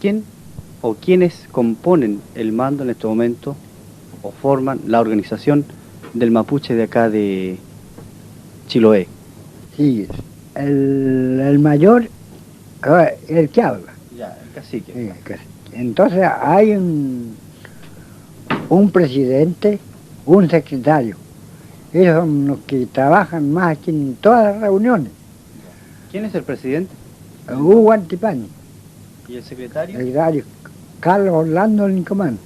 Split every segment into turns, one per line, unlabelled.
¿quién o quiénes componen el mando en este momento o forman la organización del mapuche de acá de Chiloé?
Sí, el mayor, el que habla.
Ya, el cacique.
Sí, entonces hay un presidente, un secretario. Ellos son los que trabajan más aquí en todas las reuniones.
¿Quién es el presidente?
Hugo Antipani,
¿Y el secretario?
el secretario Carlos Orlando Lincomán.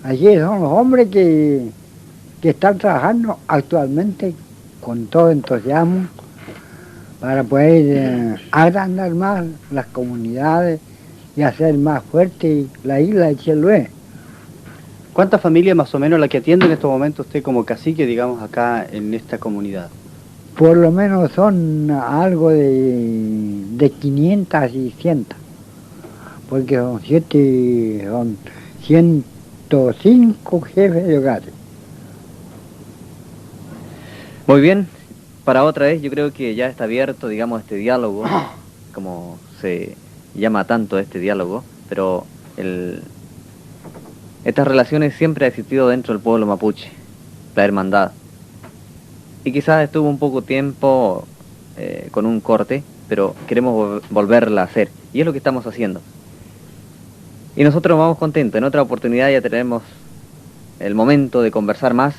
Allí son los hombres que están trabajando actualmente con todo entusiasmo para poder agrandar más las comunidades y hacer más fuerte la isla de Chiloé.
¿Cuántas familias más o menos la que atiende en estos momentos usted como cacique, digamos, acá en esta comunidad?
Por lo menos son algo de 500 y 100, porque son 105 jefes de hogares.
Muy bien, para otra vez yo creo que ya está abierto, digamos, este diálogo, como se llama tanto este diálogo, pero estas relaciones siempre han existido dentro del pueblo mapuche, la hermandad. Y quizás estuvo un poco tiempo con un corte, pero queremos volverla a hacer, y es lo que estamos haciendo. Y nosotros vamos contentos, en otra oportunidad ya tenemos el momento de conversar más,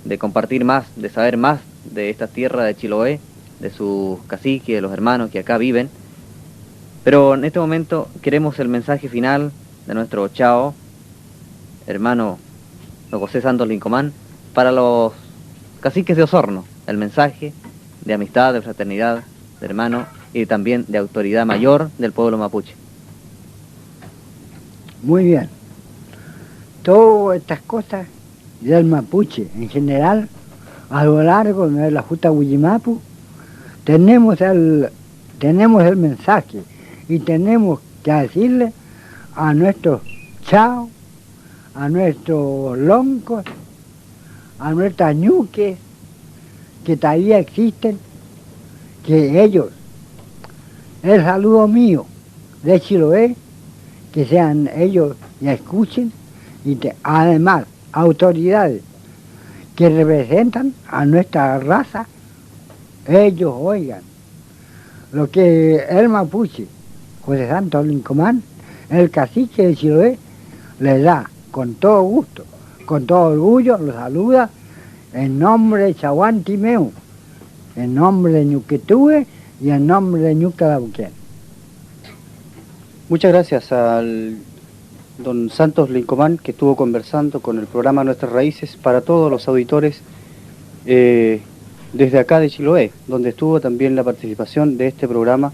de compartir más, de saber más de esta tierra de Chiloé, de sus caciques, de los hermanos que acá viven. Pero en este momento queremos el mensaje final de nuestro chao, hermano don José Santos Lincomán, para los caciques de Osorno, el mensaje de amistad, de fraternidad, de hermano y también de autoridad mayor del pueblo mapuche.
Muy bien. Todas estas cosas del mapuche en general, a lo largo de la Juta Huillimapu, tenemos el mensaje y tenemos que decirle a nuestros chao, a nuestros loncos, a nuestras ñuques que todavía existen, que ellos, el saludo mío de Chiloé, que sean ellos y escuchen, y además autoridades que representan a nuestra raza, ellos oigan lo que el mapuche, José Santos Lincomán, el cacique de Chiloé, le da con todo gusto, con todo orgullo, lo saluda en nombre de Chaguantimeu, en nombre de Ñuquetúe y en nombre de Ñucadabuquén.
Muchas gracias al don Santos Lincomán, que estuvo conversando con el programa Nuestras Raíces para todos los auditores desde acá de Chiloé, donde estuvo también la participación de este programa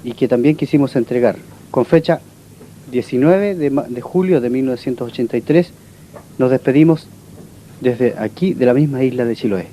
y que también quisimos entregar. Con fecha 19 de julio de 1983, nos despedimos desde aquí, de la misma isla de Chiloé.